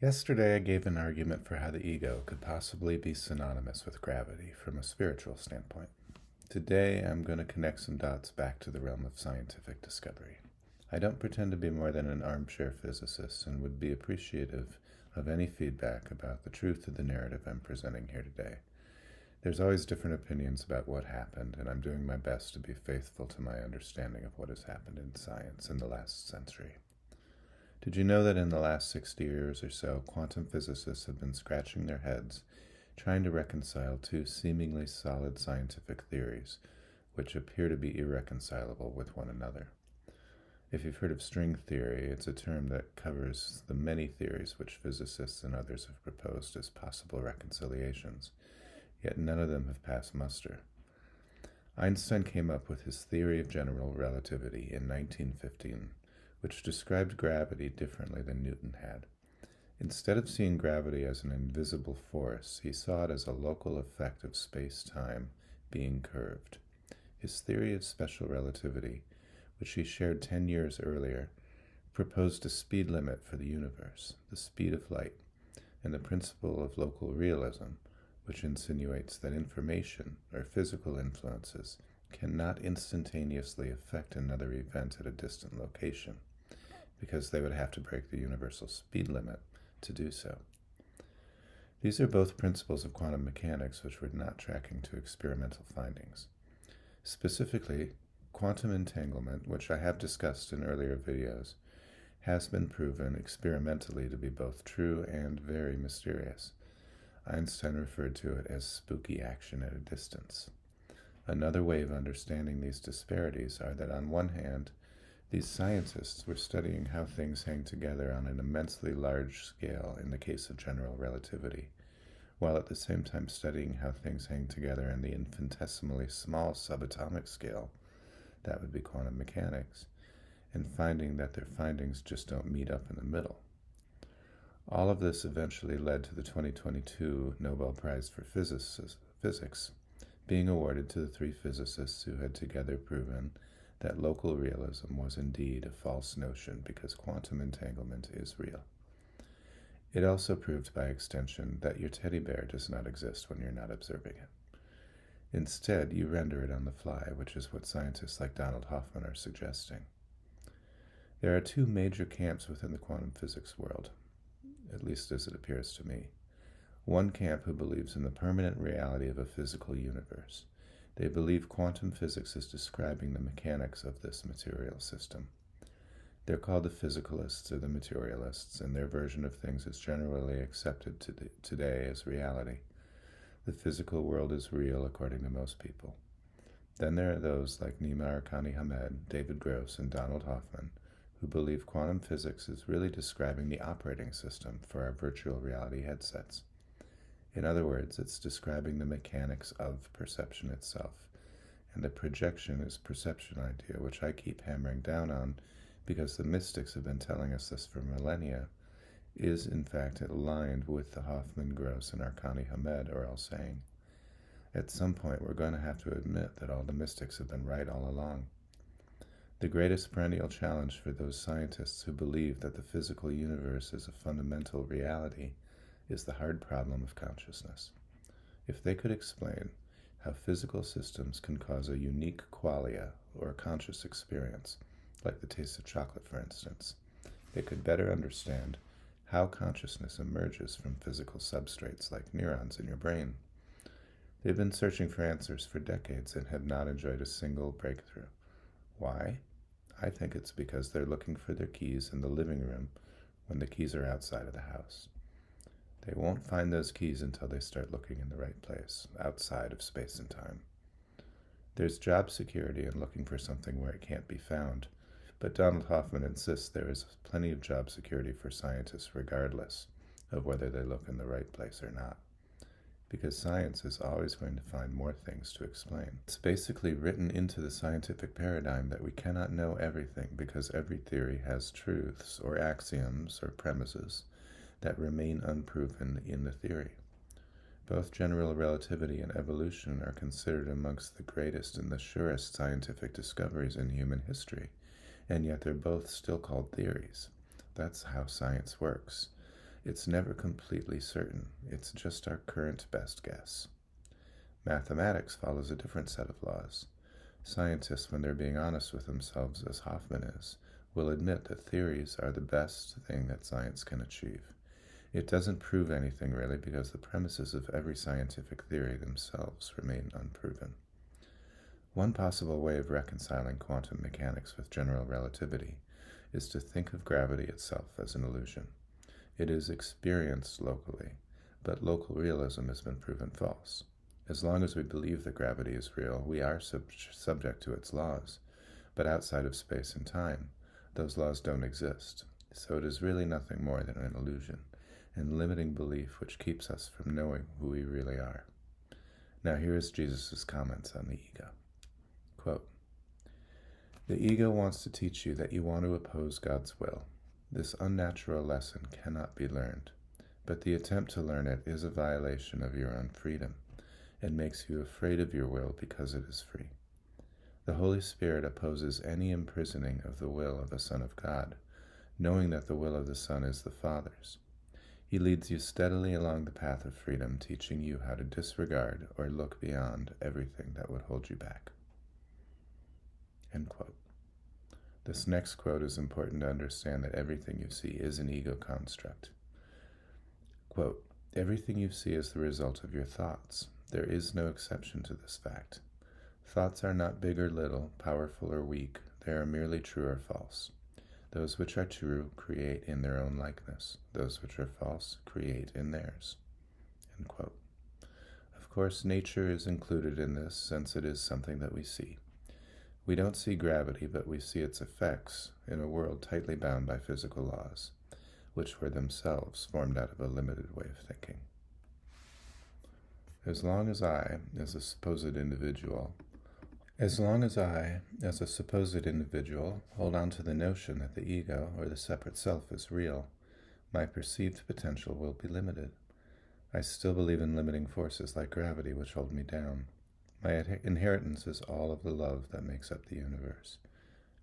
Yesterday I gave an argument for how the ego could possibly be synonymous with gravity from a spiritual standpoint. Today I'm going to connect some dots back to the realm of scientific discovery. I don't pretend to be more than an armchair physicist and would be appreciative of any feedback about the truth of the narrative I'm presenting here today. There's always different opinions about what happened, and I'm doing my best to be faithful to my understanding of what has happened in science in the last century. Did you know that in the last 60 years or so, quantum physicists have been scratching their heads trying to reconcile two seemingly solid scientific theories, which appear to be irreconcilable with one another? If you've heard of string theory, it's a term that covers the many theories which physicists and others have proposed as possible reconciliations, yet none of them have passed muster. Einstein came up with his theory of general relativity in 1915, which described gravity differently than Newton had. Instead of seeing gravity as an invisible force, he saw it as a local effect of space-time being curved. His theory of special relativity, which he shared 10 years earlier, proposed a speed limit for the universe, the speed of light, and the principle of local realism, which insinuates that information, or physical influences, cannot instantaneously affect another event at a distant location, because they would have to break the universal speed limit to do so. These are both principles of quantum mechanics which were not tracking to experimental findings. Specifically, quantum entanglement, which I have discussed in earlier videos, has been proven experimentally to be both true and very mysterious. Einstein referred to it as spooky action at a distance. Another way of understanding these disparities are that on one hand, these scientists were studying how things hang together on an immensely large scale in the case of general relativity, while at the same time studying how things hang together on the infinitesimally small subatomic scale, that would be quantum mechanics, and finding that their findings just don't meet up in the middle. All of this eventually led to the 2022 Nobel Prize for Physics being awarded to the three physicists who had together proven that local realism was indeed a false notion because quantum entanglement is real. It also proved by extension that your teddy bear does not exist when you're not observing it. Instead, you render it on the fly, which is what scientists like Donald Hoffman are suggesting. There are two major camps within the quantum physics world, at least as it appears to me. One camp who believes in the permanent reality of a physical universe. They believe quantum physics is describing the mechanics of this material system. They're called the physicalists or the materialists, and their version of things is generally accepted today as reality. The physical world is real according to most people. Then there are those like Nima Arkani Hamed, David Gross, and Donald Hoffman, who believe quantum physics is really describing the operating system for our virtual reality headsets. In other words, it's describing the mechanics of perception itself, and the projection is perception idea, which I keep hammering down on because the mystics have been telling us this for millennia, is in fact aligned with the Hoffman, Gross, and Arkani Hamed are all saying. At some point, we're going to have to admit that all the mystics have been right all along. The greatest perennial challenge for those scientists who believe that the physical universe is a fundamental reality is the hard problem of consciousness. If they could explain how physical systems can cause a unique qualia or conscious experience, like the taste of chocolate for instance, they could better understand how consciousness emerges from physical substrates like neurons in your brain. They've been searching for answers for decades and have not enjoyed a single breakthrough. Why? I think it's because they're looking for their keys in the living room when the keys are outside of the house. They won't find those keys until they start looking in the right place, outside of space and time. There's job security in looking for something where it can't be found, but Donald Hoffman insists there is plenty of job security for scientists regardless of whether they look in the right place or not, because science is always going to find more things to explain. It's basically written into the scientific paradigm that we cannot know everything because every theory has truths or axioms or premises that remain unproven in the theory. Both general relativity and evolution are considered amongst the greatest and the surest scientific discoveries in human history, and yet they're both still called theories. That's how science works. It's never completely certain. It's just our current best guess. Mathematics follows a different set of laws. Scientists, when they're being honest with themselves, as Hoffman is, will admit that theories are the best thing that science can achieve. It doesn't prove anything really because the premises of every scientific theory themselves remain unproven. One possible way of reconciling quantum mechanics with general relativity is to think of gravity itself as an illusion. It is experienced locally, but local realism has been proven false. As long as we believe that gravity is real, we are subject to its laws, but outside of space and time, those laws don't exist, so it is really nothing more than an illusion, and limiting belief which keeps us from knowing who we really are. Now here is Jesus' comments on the ego. Quote, "The ego wants to teach you that you want to oppose God's will. This unnatural lesson cannot be learned, but the attempt to learn it is a violation of your own freedom and makes you afraid of your will because it is free. The Holy Spirit opposes any imprisoning of the will of a Son of God, knowing that the will of the Son is the Father's. He leads you steadily along the path of freedom, teaching you how to disregard or look beyond everything that would hold you back." End quote. This next quote is important to understand that everything you see is an ego construct. Quote, "Everything you see is the result of your thoughts. There is no exception to this fact. Thoughts are not big or little, powerful or weak. They are merely true or false. Those which are true create in their own likeness. Those which are false create in theirs." End quote. Of course, nature is included in this since it is something that we see. We don't see gravity, but we see its effects in a world tightly bound by physical laws, which were themselves formed out of a limited way of thinking. As long as I, as a supposed individual, hold on to the notion that the ego, or the separate self, is real, my perceived potential will be limited. I still believe in limiting forces like gravity which hold me down. My inheritance is all of the love that makes up the universe.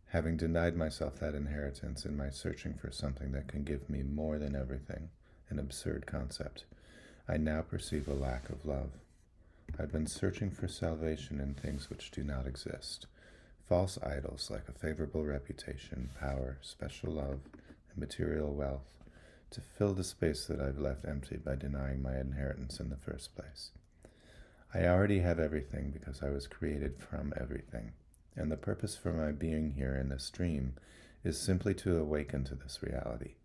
Having denied myself that inheritance in my searching for something that can give me more than everything, an absurd concept, I now perceive a lack of love. I've been searching for salvation in things which do not exist. False idols like a favorable reputation, power, special love, and material wealth, to fill the space that I've left empty by denying my inheritance in the first place. I already have everything because I was created from everything, and the purpose for my being here in this dream is simply to awaken to this reality.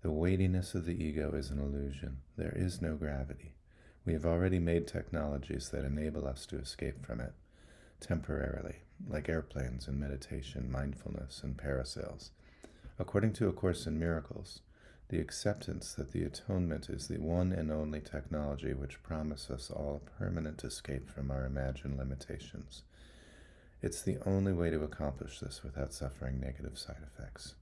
The weightiness of the ego is an illusion. There is no gravity. We have already made technologies that enable us to escape from it, temporarily, like airplanes and meditation, mindfulness, and parasails. According to A Course in Miracles, the acceptance that the atonement is the one and only technology which promises us all a permanent escape from our imagined limitations. It's the only way to accomplish this without suffering negative side effects.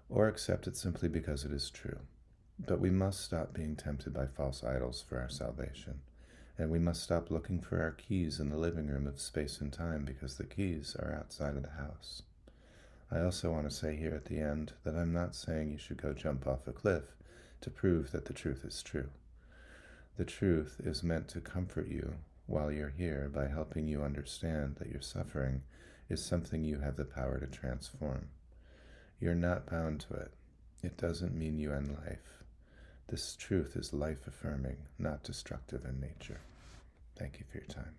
Or accept it simply because it is true. But we must stop being tempted by false idols for our salvation, and we must stop looking for our keys in the living room of space and time because the keys are outside of the house. I also want to say here at the end that I'm not saying you should go jump off a cliff to prove that the truth is true. The truth is meant to comfort you while you're here by helping you understand that your suffering is something you have the power to transform. You're not bound to it. It doesn't mean you end life. This truth is life-affirming, not destructive in nature. Thank you for your time.